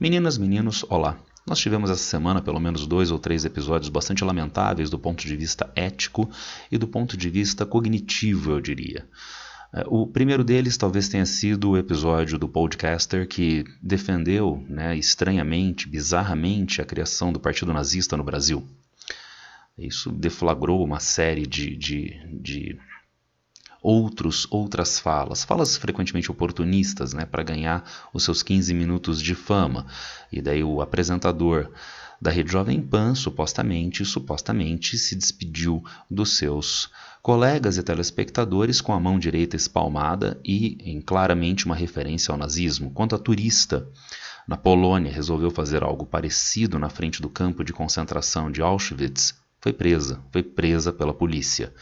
Meninas, meninos, olá! Nós tivemos essa semana pelo menos 2 ou 3 episódios bastante lamentáveis do ponto de vista ético e do ponto de vista cognitivo, eu diria. O primeiro deles talvez tenha sido o episódio do podcaster que defendeu, estranhamente, bizarramente, a criação do Partido Nazista no Brasil. Isso deflagrou uma série de outras falas frequentemente oportunistas, para ganhar os seus 15 minutos de fama. E daí o apresentador da Rede Jovem Pan supostamente se despediu dos seus colegas e telespectadores com a mão direita espalmada e em claramente uma referência ao nazismo. Quanto a turista na Polônia resolveu fazer algo parecido na frente do campo de concentração de Auschwitz, foi presa pela polícia.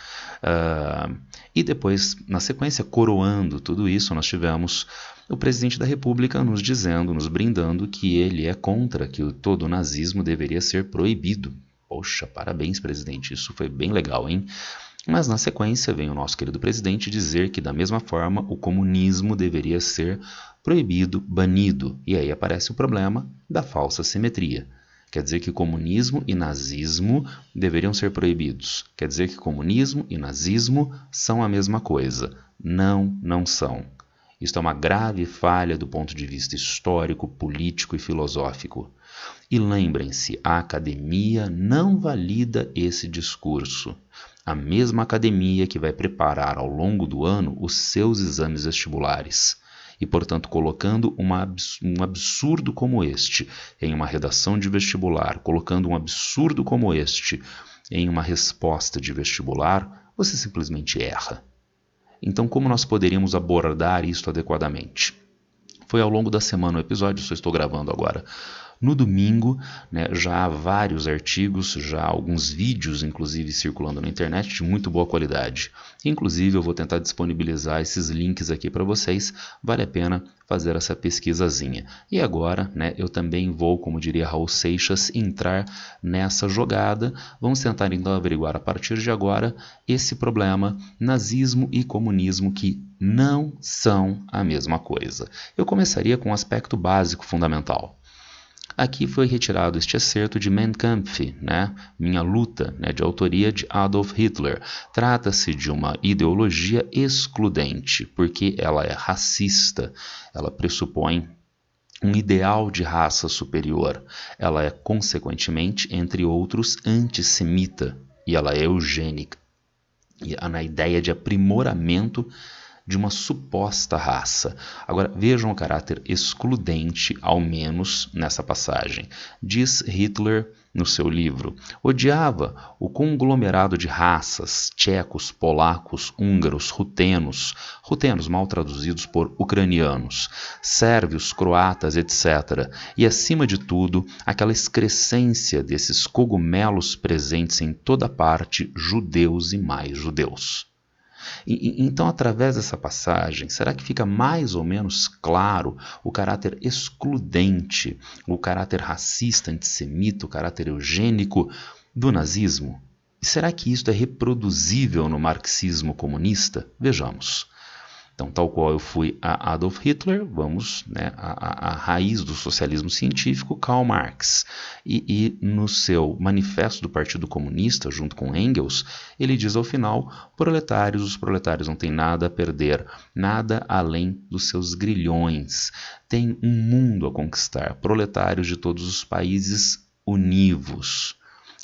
E depois, na sequência, coroando tudo isso, nós tivemos o presidente da República nos dizendo, nos brindando que ele é contra, que todo o nazismo deveria ser proibido. Poxa, parabéns, presidente, isso foi bem legal, hein? Mas na sequência vem o nosso querido presidente dizer que da mesma forma o comunismo deveria ser proibido, banido. E aí aparece o problema da falsa simetria. Quer dizer que comunismo e nazismo deveriam ser proibidos. Quer dizer que comunismo e nazismo são a mesma coisa. Não, não são. Isto é uma grave falha do ponto de vista histórico, político e filosófico. E lembrem-se, a academia não valida esse discurso. A mesma academia que vai preparar ao longo do ano os seus exames vestibulares. E, portanto, colocando um absurdo como este em uma redação de vestibular, colocando um absurdo como este em uma resposta de vestibular, você simplesmente erra. Então, como nós poderíamos abordar isto adequadamente? Foi ao longo da semana o episódio, só estou gravando agora. No domingo, já há vários artigos, já há alguns vídeos, inclusive, circulando na internet de muito boa qualidade. Inclusive, eu vou tentar disponibilizar esses links aqui para vocês. Vale a pena fazer essa pesquisazinha. E agora, eu também vou, como diria Raul Seixas, entrar nessa jogada. Vamos tentar, então, averiguar a partir de agora esse problema, nazismo e comunismo, que não são a mesma coisa. Eu começaria com um aspecto básico fundamental. Aqui foi retirado este excerto de Mein Kampf, Minha Luta, de autoria de Adolf Hitler. Trata-se de uma ideologia excludente, porque ela é racista, ela pressupõe um ideal de raça superior. Ela é, consequentemente, entre outros, antissemita, e ela é eugênica. E na ideia de aprimoramento de uma suposta raça. Agora, vejam o caráter excludente, ao menos nessa passagem. Diz Hitler no seu livro: odiava o conglomerado de raças, tchecos, polacos, húngaros, rutenos mal traduzidos por ucranianos, sérvios, croatas, etc. E, acima de tudo, aquela excrescência desses cogumelos presentes em toda parte, judeus e mais judeus. Então, através dessa passagem, será que fica mais ou menos claro o caráter excludente, o caráter racista, antissemita, o caráter eugênico do nazismo? E será que isso é reproduzível no marxismo comunista? Vejamos. Então, tal qual eu fui a Adolf Hitler, vamos à raiz do socialismo científico, Karl Marx. E no seu Manifesto do Partido Comunista, junto com Engels, ele diz ao final: os proletários não têm nada a perder, nada além dos seus grilhões. Tem um mundo a conquistar, proletários de todos os países univos.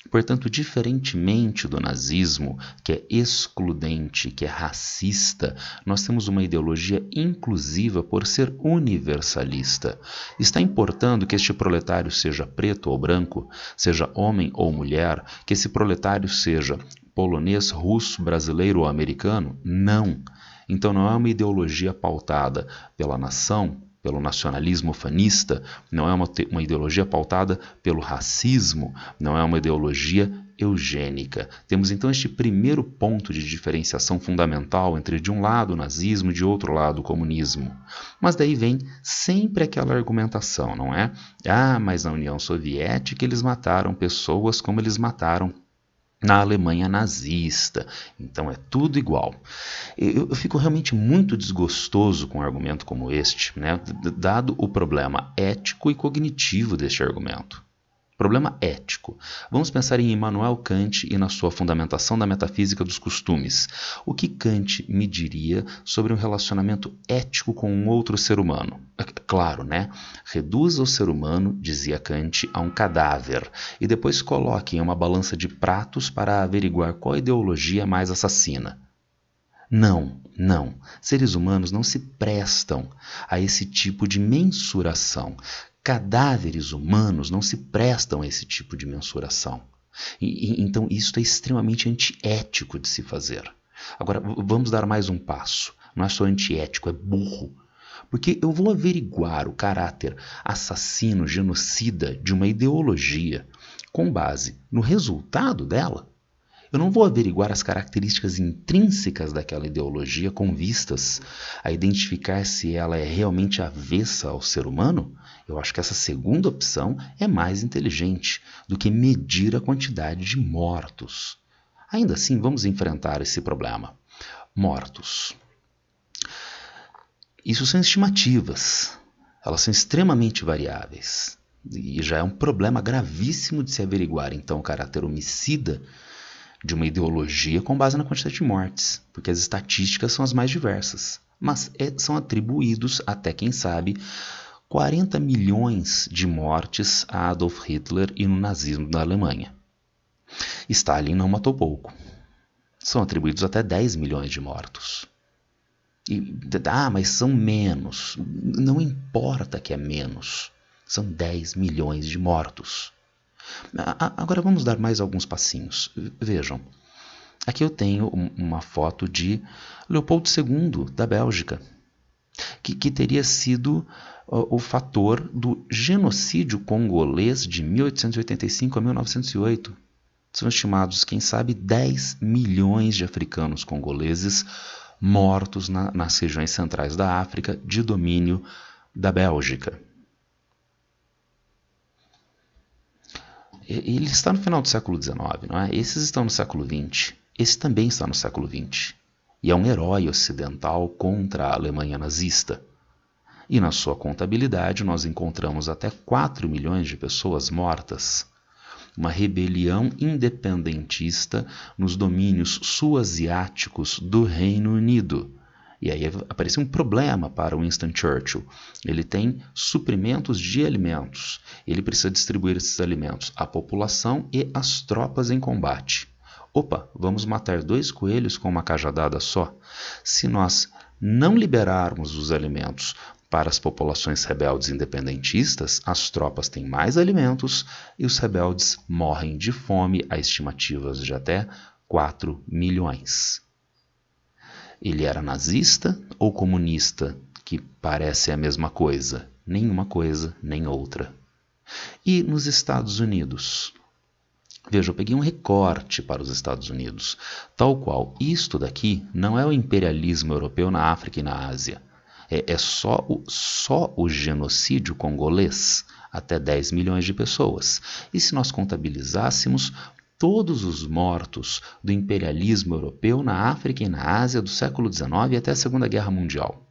Portanto, diferentemente do nazismo, que é excludente, que é racista, nós temos uma ideologia inclusiva por ser universalista. Está importando que este proletário seja preto ou branco, seja homem ou mulher, que esse proletário seja polonês, russo, brasileiro ou americano? Não. Então não é uma ideologia pautada pela nação, pelo nacionalismo fanista, não é uma ideologia pautada pelo racismo, não é uma ideologia eugênica. Temos então este primeiro ponto de diferenciação fundamental entre, de um lado, o nazismo e de outro lado, o comunismo. Mas daí vem sempre aquela argumentação, não é? Mas na União Soviética eles mataram pessoas como eles mataram na Alemanha nazista. Então é tudo igual. Eu fico realmente muito desgostoso com um argumento como este, né? Dado o problema ético e cognitivo deste argumento. Problema ético. Vamos pensar em Immanuel Kant e na sua fundamentação da metafísica dos costumes. O que Kant me diria sobre um relacionamento ético com um outro ser humano? Claro, né? Reduza o ser humano, dizia Kant, a um cadáver e depois coloque em uma balança de pratos para averiguar qual ideologia é mais assassina. Não, não. Seres humanos não se prestam a esse tipo de mensuração. Cadáveres humanos não se prestam a esse tipo de mensuração. Então, isso é extremamente antiético de se fazer. Agora, vamos dar mais um passo. Não é só antiético, é burro. Porque eu vou averiguar o caráter assassino, genocida de uma ideologia com base no resultado dela. Eu não vou averiguar as características intrínsecas daquela ideologia com vistas a identificar se ela é realmente avessa ao ser humano. Eu acho que essa segunda opção é mais inteligente do que medir a quantidade de mortos. Ainda assim, vamos enfrentar esse problema. Mortos. Isso são estimativas. Elas são extremamente variáveis. E já é um problema gravíssimo de se averiguar, então, o caráter homicida de uma ideologia com base na quantidade de mortes, porque as estatísticas são as mais diversas. Mas são atribuídos, até quem sabe, 40 milhões de mortes a Adolf Hitler e no nazismo da Alemanha. Stalin não matou pouco. São atribuídos até 10 milhões de mortos. Mas são menos. Não importa que é menos. São 10 milhões de mortos. Agora vamos dar mais alguns passinhos. Vejam, aqui eu tenho uma foto de Leopoldo II, da Bélgica, que teria sido o fator do genocídio congolês de 1885 a 1908. São estimados, quem sabe, 10 milhões de africanos congoleses mortos nas regiões centrais da África de domínio da Bélgica. Ele está no final do século XIX, não é? Esses estão no século XX. Esse também está no século XX. E é um herói ocidental contra a Alemanha nazista. E na sua contabilidade nós encontramos até 4 milhões de pessoas mortas. Uma rebelião independentista nos domínios sul-asiáticos do Reino Unido. E aí apareceu um problema para Winston Churchill. Ele tem suprimentos de alimentos. Ele precisa distribuir esses alimentos à população e às tropas em combate. Opa, vamos matar 2 coelhos com uma cajadada só? Se nós não liberarmos os alimentos para as populações rebeldes independentistas, as tropas têm mais alimentos e os rebeldes morrem de fome, há estimativas de até 4 milhões. Ele era nazista ou comunista, que parece a mesma coisa? Nenhuma coisa, nem outra. E nos Estados Unidos? Veja, eu peguei um recorte para os Estados Unidos, tal qual isto daqui não é o imperialismo europeu na África e na Ásia. É só o genocídio congolês, até 10 milhões de pessoas. E se nós contabilizássemos todos os mortos do imperialismo europeu na África e na Ásia do século XIX até a Segunda Guerra Mundial?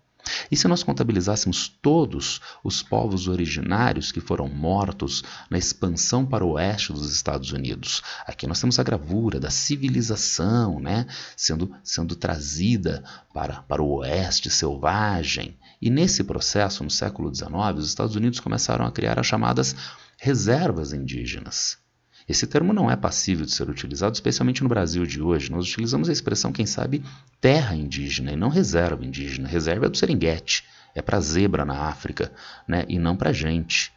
E se nós contabilizássemos todos os povos originários que foram mortos na expansão para o oeste dos Estados Unidos? Aqui nós temos a gravura da civilização, né, sendo trazida para o oeste selvagem. E nesse processo, no século XIX, os Estados Unidos começaram a criar as chamadas reservas indígenas. Esse termo não é passível de ser utilizado, especialmente no Brasil de hoje. Nós utilizamos a expressão, quem sabe, terra indígena e não reserva indígena. Reserva é do Serengeti, é para zebra na África, né? E não para gente.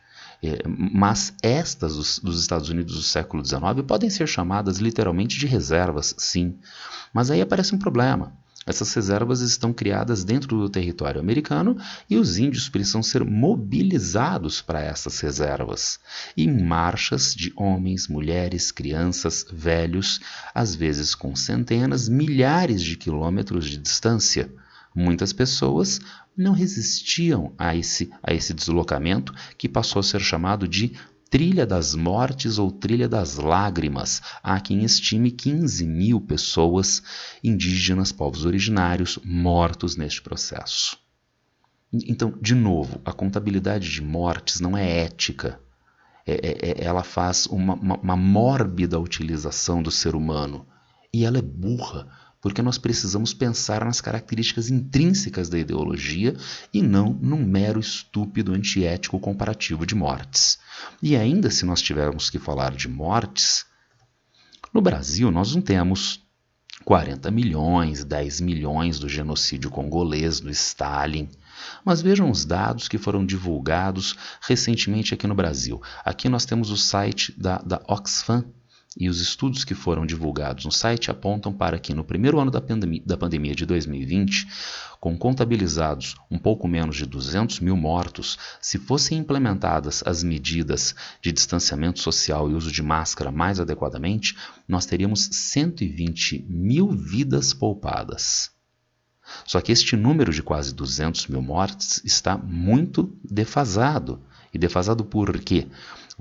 Mas estas dos Estados Unidos do século XIX podem ser chamadas literalmente de reservas, sim. Mas aí aparece um problema. Essas reservas estão criadas dentro do território americano e os índios precisam ser mobilizados para essas reservas. Em marchas de homens, mulheres, crianças, velhos, às vezes com centenas, milhares de quilômetros de distância. Muitas pessoas não resistiam a esse deslocamento que passou a ser chamado de Trilha das Mortes ou Trilha das Lágrimas. Há quem estime 15 mil pessoas, indígenas, povos originários, mortos neste processo. Então, de novo, a contabilidade de mortes não é ética. Ela faz uma mórbida utilização do ser humano. E ela é burra, porque nós precisamos pensar nas características intrínsecas da ideologia e não num mero estúpido antiético comparativo de mortes. E ainda se nós tivermos que falar de mortes, no Brasil nós não temos 40 milhões, 10 milhões do genocídio congolês, do Stalin. Mas vejam os dados que foram divulgados recentemente aqui no Brasil. Aqui nós temos o site da Oxfam, e os estudos que foram divulgados no site apontam para que no primeiro ano da pandemia de 2020, com contabilizados um pouco menos de 200 mil mortos, se fossem implementadas as medidas de distanciamento social e uso de máscara mais adequadamente, nós teríamos 120 mil vidas poupadas. Só que este número de quase 200 mil mortes está muito defasado. E defasado por quê?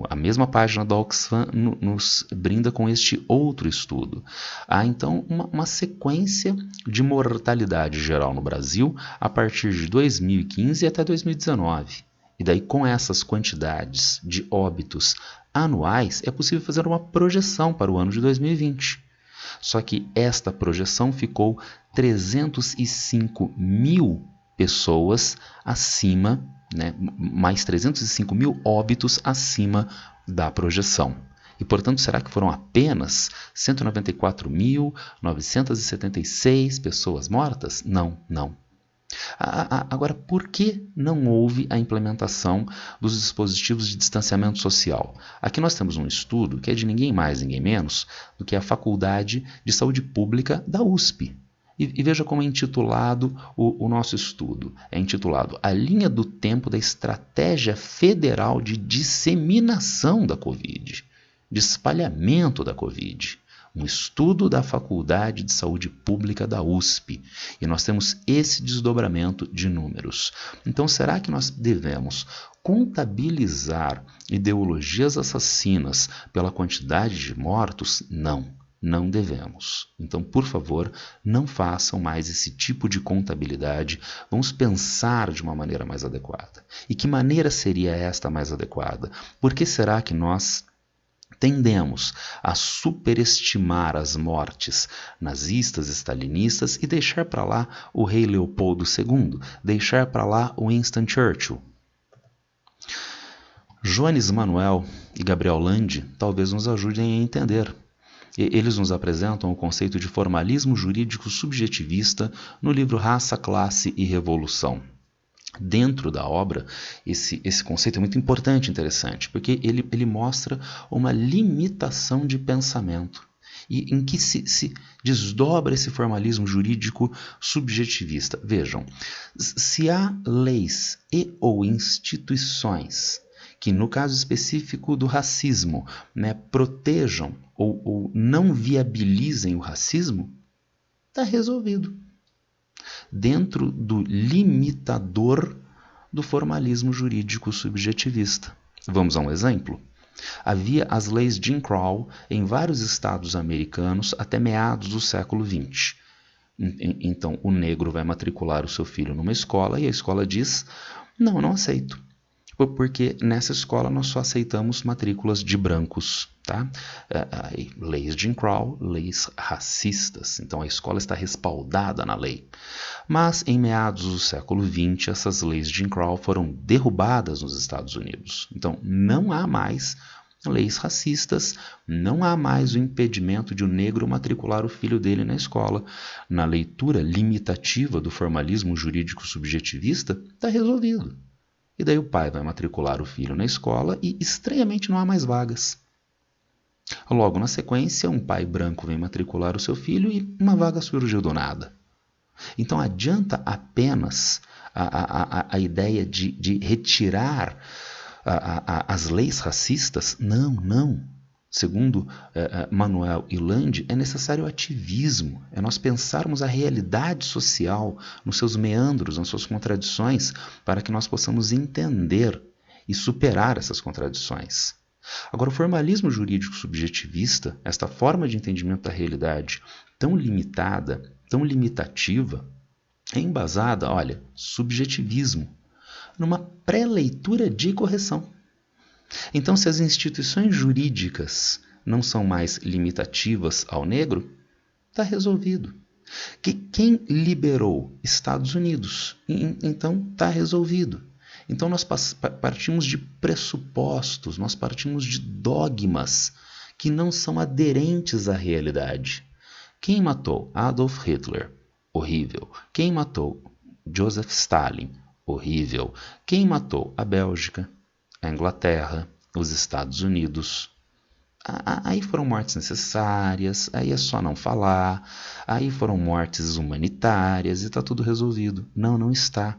A mesma página da Oxfam nos brinda com este outro estudo. Há então uma sequência de mortalidade geral no Brasil a partir de 2015 até 2019. E daí, com essas quantidades de óbitos anuais, é possível fazer uma projeção para o ano de 2020. Só que esta projeção ficou 305 mil pessoas acima, mais 305 mil óbitos acima da projeção. E, portanto, será que foram apenas 194.976 pessoas mortas? Não. Agora, por que não houve a implementação dos dispositivos de distanciamento social? Aqui nós temos um estudo que é de ninguém mais, ninguém menos do que a Faculdade de Saúde Pública da USP. E veja como é intitulado o nosso estudo. É intitulado A Linha do Tempo da Estratégia Federal de Disseminação da Covid, de espalhamento da Covid. Um estudo da Faculdade de Saúde Pública da USP. E nós temos esse desdobramento de números. Então, será que nós devemos contabilizar ideologias assassinas pela quantidade de mortos? Não devemos. Então, por favor, não façam mais esse tipo de contabilidade. Vamos pensar de uma maneira mais adequada. E que maneira seria esta mais adequada? Por que será que nós tendemos a superestimar as mortes nazistas, stalinistas e deixar para lá o rei Leopoldo II, deixar para lá o Winston Churchill? Joanes Manuel e Gabriel Landi talvez nos ajudem a entender. Eles nos apresentam o conceito de formalismo jurídico subjetivista no livro Raça, Classe e Revolução. Dentro da obra, esse conceito é muito importante e interessante, porque ele mostra uma limitação de pensamento, e em que se desdobra esse formalismo jurídico subjetivista. Vejam, se há leis e ou instituições que, no caso específico do racismo, protejam ou não viabilizem o racismo, está resolvido. Dentro do limitador do formalismo jurídico subjetivista. Vamos a um exemplo? Havia as leis Jim Crow em vários estados americanos até meados do século XX. Então, o negro vai matricular o seu filho numa escola e a escola diz: não aceito. Porque nessa escola nós só aceitamos matrículas de brancos, tá? Leis Jim Crow, leis racistas. Então a escola está respaldada na lei. Mas em meados do século XX, essas leis Jim Crow foram derrubadas nos Estados Unidos. Então não há mais leis racistas, não há mais o impedimento de o negro matricular o filho dele na escola. Na leitura limitativa do formalismo jurídico subjetivista, está resolvido. E daí o pai vai matricular o filho na escola e, estranhamente, não há mais vagas. Logo na sequência, um pai branco vem matricular o seu filho e uma vaga surgiu do nada. Então adianta apenas a ideia de retirar as leis racistas? Não. Segundo Manuel e Landi, é necessário ativismo, é nós pensarmos a realidade social nos seus meandros, nas suas contradições, para que nós possamos entender e superar essas contradições. Agora, o formalismo jurídico subjetivista, esta forma de entendimento da realidade tão limitada, tão limitativa, é embasada, olha, subjetivismo, numa pré-leitura de correção. Então, se as instituições jurídicas não são mais limitativas ao negro, está resolvido. Quem liberou? Estados Unidos. Então, está resolvido. Então, nós partimos de pressupostos, nós partimos de dogmas que não são aderentes à realidade. Quem matou? Adolf Hitler. Horrível. Quem matou? Joseph Stalin. Horrível. Quem matou? A Bélgica, a Inglaterra, os Estados Unidos. Aí foram mortes necessárias, aí é só não falar, aí foram mortes humanitárias e está tudo resolvido. Não, não está.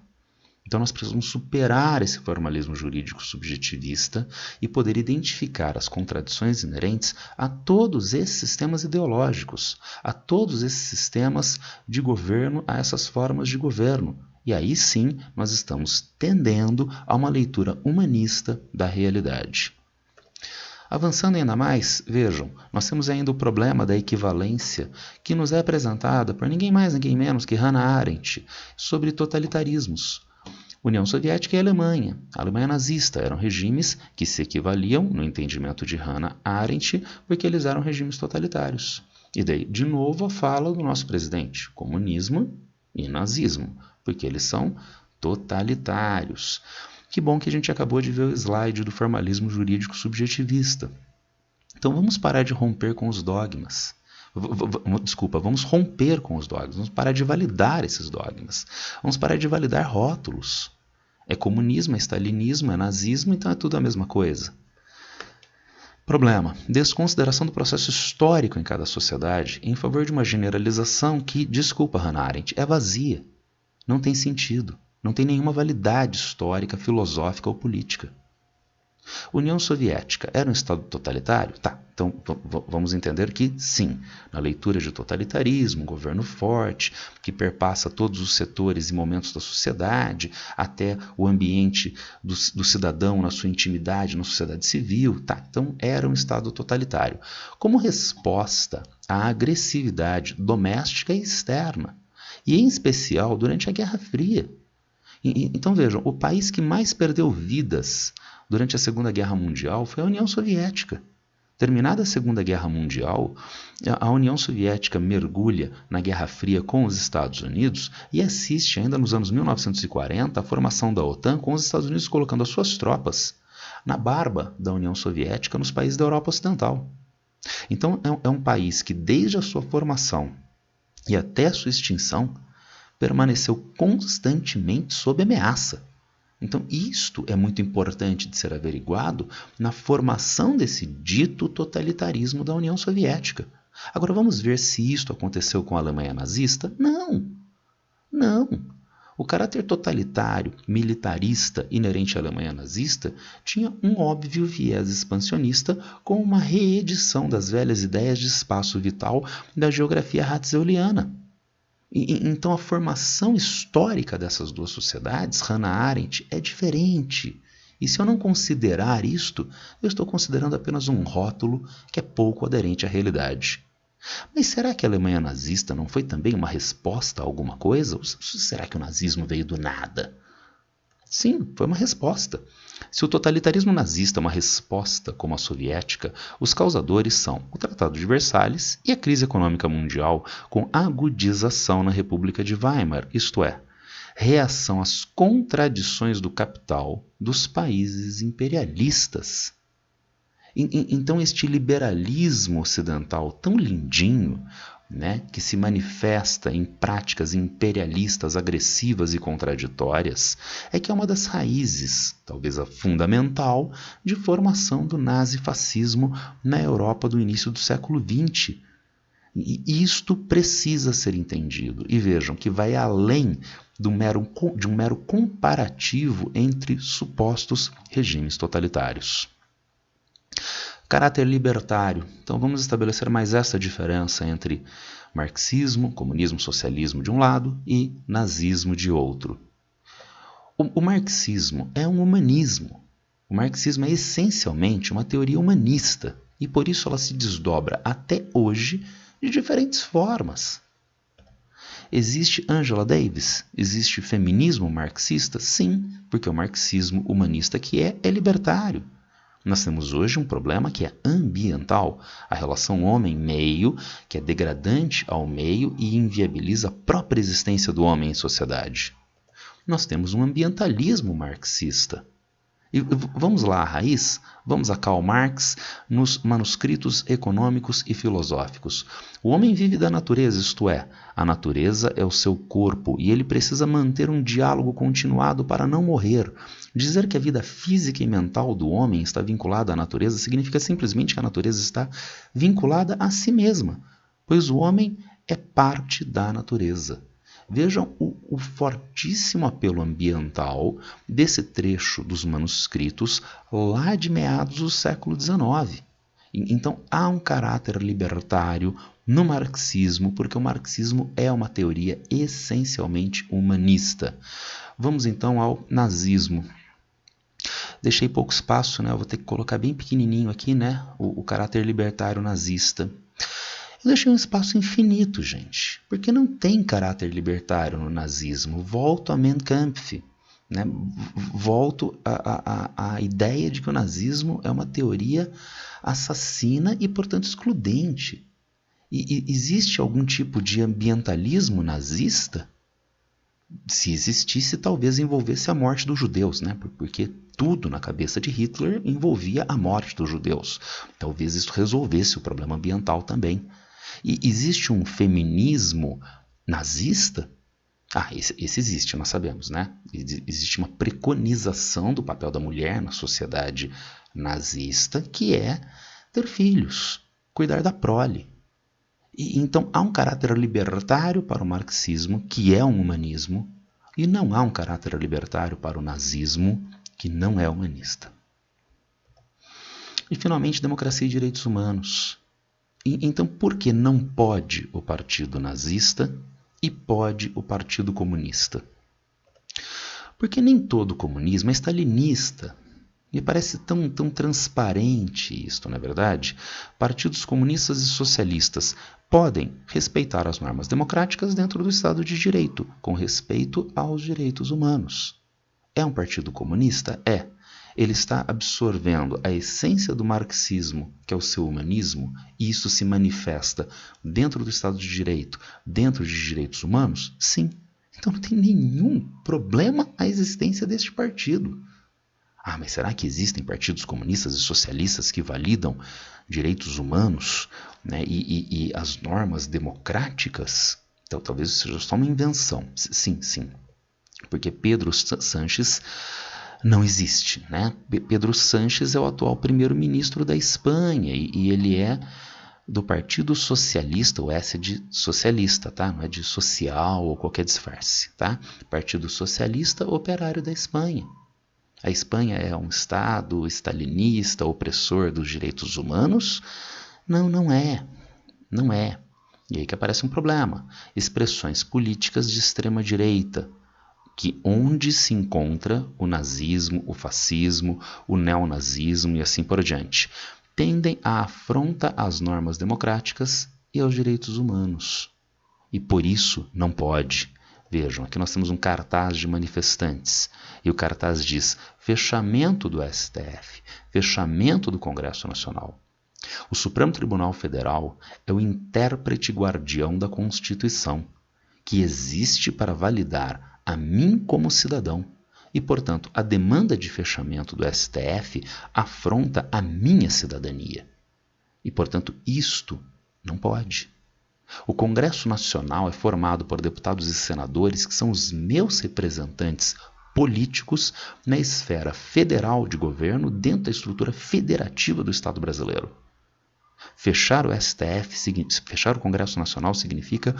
Então nós precisamos superar esse formalismo jurídico subjetivista e poder identificar as contradições inerentes a todos esses sistemas ideológicos, a todos esses sistemas de governo, a essas formas de governo. E aí sim nós estamos tendendo a uma leitura humanista da realidade. Avançando ainda mais, vejam, nós temos ainda o problema da equivalência que nos é apresentada por ninguém mais, ninguém menos que Hannah Arendt sobre totalitarismos. União Soviética e Alemanha. A Alemanha nazista eram regimes que se equivaliam, no entendimento de Hannah Arendt, porque eles eram regimes totalitários. E daí, de novo, a fala do nosso presidente, comunismo e nazismo, porque eles são totalitários. Que bom que a gente acabou de ver o slide do formalismo jurídico subjetivista. Então vamos parar de romper com os dogmas. Vamos romper com os dogmas, vamos parar de validar esses dogmas, vamos parar de validar rótulos. É comunismo, é stalinismo, é nazismo, então é tudo a mesma coisa. Problema: desconsideração do processo histórico em cada sociedade em favor de uma generalização que, desculpa Hannah Arendt, é vazia, não tem sentido, não tem nenhuma validade histórica, filosófica ou política. União Soviética era um Estado totalitário? Tá, então vamos entender que sim, na leitura de totalitarismo, um governo forte, que perpassa todos os setores e momentos da sociedade, até o ambiente do cidadão na sua intimidade, na sociedade civil, tá, então era um Estado totalitário. Como resposta à agressividade doméstica e externa, e em especial durante a Guerra Fria. Então vejam, o país que mais perdeu vidas durante a Segunda Guerra Mundial foi a União Soviética. Terminada a Segunda Guerra Mundial, a União Soviética mergulha na Guerra Fria com os Estados Unidos e assiste ainda nos anos 1940 a formação da OTAN, com os Estados Unidos colocando as suas tropas na barba da União Soviética nos países da Europa Ocidental. Então é um país que desde a sua formação e até a sua extinção permaneceu constantemente sob ameaça. Então, isto é muito importante de ser averiguado na formação desse dito totalitarismo da União Soviética. Agora, vamos ver se isto aconteceu com a Alemanha nazista? Não, não. O caráter totalitário, militarista inerente à Alemanha nazista tinha um óbvio viés expansionista com uma reedição das velhas ideias de espaço vital da geografia ratzeliana. Então a formação histórica dessas duas sociedades, Hannah Arendt, é diferente. E se eu não considerar isto, eu estou considerando apenas um rótulo que é pouco aderente à realidade. Mas será que a Alemanha nazista não foi também uma resposta a alguma coisa? Ou será que o nazismo veio do nada? Sim, foi uma resposta. Se o totalitarismo nazista é uma resposta como a soviética, os causadores são o Tratado de Versalhes e a crise econômica mundial com agudização na República de Weimar, isto é, reação às contradições do capital dos países imperialistas. Então este liberalismo ocidental tão lindinho, que se manifesta em práticas imperialistas agressivas e contraditórias, é que é uma das raízes, talvez a fundamental, de formação do nazifascismo na Europa do início do século XX. E isto precisa ser entendido. E vejam que vai além de um mero comparativo entre supostos regimes totalitários. Caráter libertário. Então vamos estabelecer mais essa diferença entre marxismo, comunismo, socialismo de um lado e nazismo de outro. O marxismo é um humanismo. O marxismo é essencialmente uma teoria humanista e por isso ela se desdobra até hoje de diferentes formas. Existe Angela Davis? Existe feminismo marxista? Sim, porque o marxismo humanista que é libertário. Nós temos hoje um problema que é ambiental, a relação homem-meio, que é degradante ao meio e inviabiliza a própria existência do homem em sociedade. Nós temos um ambientalismo marxista. E vamos lá à raiz, vamos a Karl Marx nos manuscritos econômicos e filosóficos. O homem vive da natureza, isto é, a natureza é o seu corpo e ele precisa manter um diálogo continuado para não morrer. Dizer que a vida física e mental do homem está vinculada à natureza significa simplesmente que a natureza está vinculada a si mesma, pois o homem é parte da natureza. Vejam o fortíssimo apelo ambiental desse trecho dos manuscritos lá de meados do século XIX. Então há um caráter libertário no marxismo, porque o marxismo é uma teoria essencialmente humanista. Vamos então ao nazismo. Deixei pouco espaço, né? Eu vou ter que colocar bem pequenininho aqui, né? O caráter libertário nazista. Eu deixei um espaço infinito, gente, porque não tem caráter libertário no nazismo. Volto a Mein Kampf, né? Volto à ideia de que o nazismo é uma teoria assassina e, portanto, excludente. E existe algum tipo de ambientalismo nazista? Se existisse, talvez envolvesse a morte dos judeus, né? Porque tudo na cabeça de Hitler envolvia a morte dos judeus. Talvez isso resolvesse o problema ambiental também. E existe um feminismo nazista? Esse existe, nós sabemos, né? Existe uma preconização do papel da mulher na sociedade nazista, que é ter filhos, cuidar da prole. Então há um caráter libertário para o marxismo, que é um humanismo, e não há um caráter libertário para o nazismo, que não é humanista. E finalmente, democracia e direitos humanos. Então, por que não pode o partido nazista e pode o partido comunista? Porque nem todo comunismo é stalinista. Me parece tão transparente isto, não é verdade? Partidos comunistas e socialistas podem respeitar as normas democráticas dentro do Estado de Direito, com respeito aos direitos humanos. É um partido comunista? É. Ele está absorvendo a essência do marxismo, que é o seu humanismo, e isso se manifesta dentro do Estado de Direito, dentro de direitos humanos? Sim. Então não tem nenhum problema a existência deste partido. Mas será que existem partidos comunistas e socialistas que validam direitos humanos, né, e as normas democráticas? Então talvez isso seja só uma invenção. Sim. Porque Pedro Sánchez não existe, né? Pedro Sánchez é o atual primeiro-ministro da Espanha e ele é do Partido Socialista, o S é de socialista, tá? Não é de social ou qualquer disfarce, tá? Partido Socialista Operário da Espanha. A Espanha é um Estado stalinista, opressor dos direitos humanos? Não é. E aí que aparece um problema. Expressões políticas de extrema-direita, que onde se encontra o nazismo, o fascismo, o neonazismo e assim por diante, tendem à afronta às normas democráticas e aos direitos humanos. E por isso não pode. Vejam, aqui nós temos um cartaz de manifestantes, e o cartaz diz: fechamento do STF, fechamento do Congresso Nacional. O Supremo Tribunal Federal é o intérprete guardião da Constituição, que existe para validar a mim como cidadão, e, portanto, a demanda de fechamento do STF afronta a minha cidadania. E, portanto, isto não pode. O Congresso Nacional é formado por deputados e senadores que são os meus representantes políticos na esfera federal de governo dentro da estrutura federativa do Estado brasileiro. Fechar o STF, fechar o Congresso Nacional significa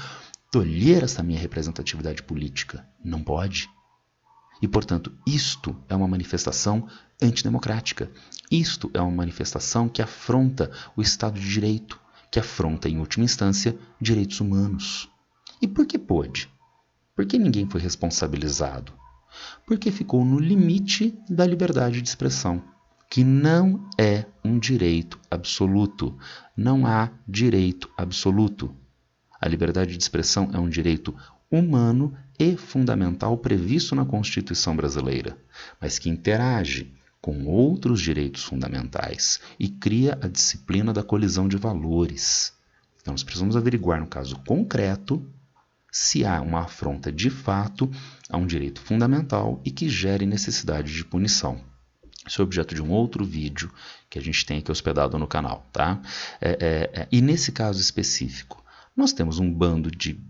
tolher essa minha representatividade política. Não pode. E, portanto, isto é uma manifestação antidemocrática. Isto é uma manifestação que afronta o Estado de Direito, que afronta, em última instância, direitos humanos. E por que pôde? Por que ninguém foi responsabilizado? Porque ficou no limite da liberdade de expressão. que não é um direito absoluto. Não há direito absoluto. A liberdade de expressão é um direito humano e fundamental previsto na Constituição brasileira, mas que interage com outros direitos fundamentais e cria a disciplina da colisão de valores. Então, nós precisamos averiguar, no caso concreto, se há uma afronta de fato a um direito fundamental e que gere necessidade de punição. Isso é objeto de um outro vídeo que a gente tem aqui hospedado no canal, tá? E nesse caso específico, nós temos um bando de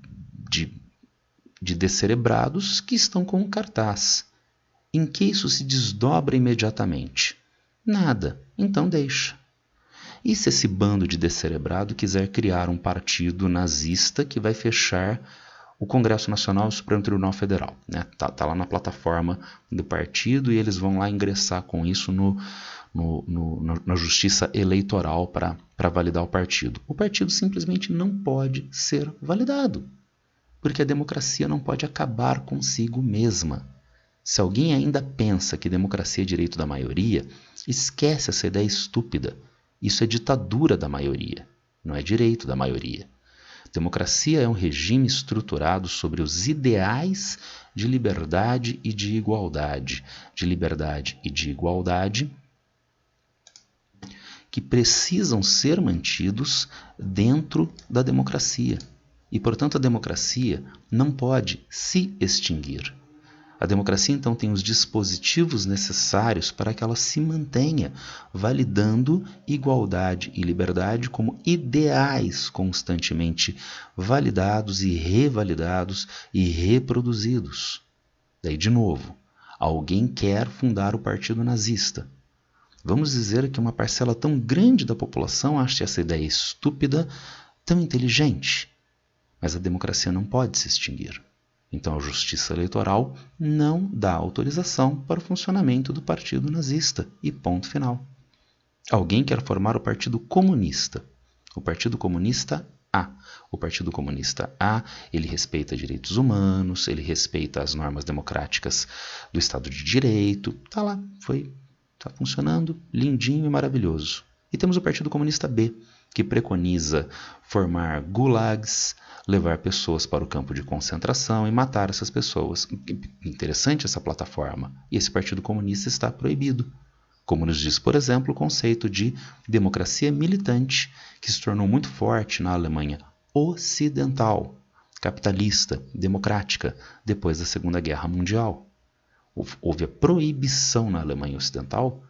descerebrados que estão com um cartaz. Em que isso se desdobra imediatamente? Nada, então deixa. E se esse bando de descerebrado quiser criar um partido nazista que vai fechar o Congresso Nacional e o Supremo Tribunal Federal, né? Tá lá na plataforma do partido e eles vão lá ingressar com isso na Justiça Eleitoral para validar o partido. O partido simplesmente não pode ser validado, porque a democracia não pode acabar consigo mesma. Se alguém ainda pensa que democracia é direito da maioria, esquece essa ideia estúpida. Isso é ditadura da maioria, não é direito da maioria. Democracia é um regime estruturado sobre os ideais de liberdade e de igualdade. De liberdade e de igualdade que precisam ser mantidos dentro da democracia. E, portanto, a democracia não pode se extinguir. A democracia, então, tem os dispositivos necessários para que ela se mantenha, validando igualdade e liberdade como ideais constantemente validados e revalidados e reproduzidos. Daí, de novo, alguém quer fundar o partido nazista. Vamos dizer que uma parcela tão grande da população acha essa ideia estúpida, tão inteligente. Mas a democracia não pode se extinguir. Então a Justiça Eleitoral não dá autorização para o funcionamento do Partido Nazista. E ponto final. Alguém quer formar o Partido Comunista. O Partido Comunista A. O Partido Comunista A, ele respeita direitos humanos, ele respeita as normas democráticas do Estado de Direito. Tá lá, tá funcionando, lindinho e maravilhoso. E temos o Partido Comunista B, que preconiza formar gulags, levar pessoas para o campo de concentração e matar essas pessoas. Interessante essa plataforma. E esse Partido Comunista está proibido. Como nos diz, por exemplo, o conceito de democracia militante, que se tornou muito forte na Alemanha ocidental, capitalista, democrática, depois da Segunda Guerra Mundial. Houve a proibição na Alemanha Ocidental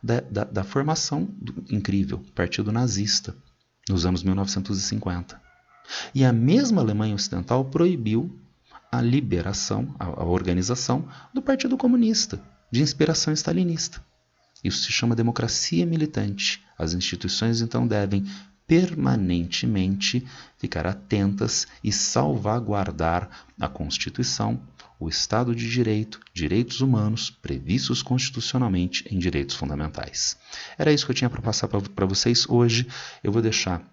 da formação do incrível Partido Nazista nos anos 1950. E a mesma Alemanha Ocidental proibiu a liberação, a organização do Partido Comunista, de inspiração stalinista. Isso se chama democracia militante. As instituições, então, devem permanentemente ficar atentas e salvaguardar a Constituição, o Estado de Direito, direitos humanos previstos constitucionalmente em direitos fundamentais. Era isso que eu tinha para passar para vocês hoje. Eu vou deixar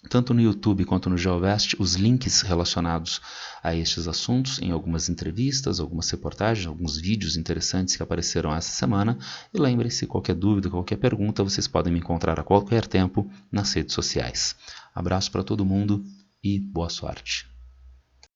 tanto no YouTube quanto no GeoVest os links relacionados a estes assuntos em algumas entrevistas, algumas reportagens, alguns vídeos interessantes que apareceram essa semana. E lembrem-se, qualquer dúvida, qualquer pergunta, vocês podem me encontrar a qualquer tempo nas redes sociais. Abraço para todo mundo e boa sorte.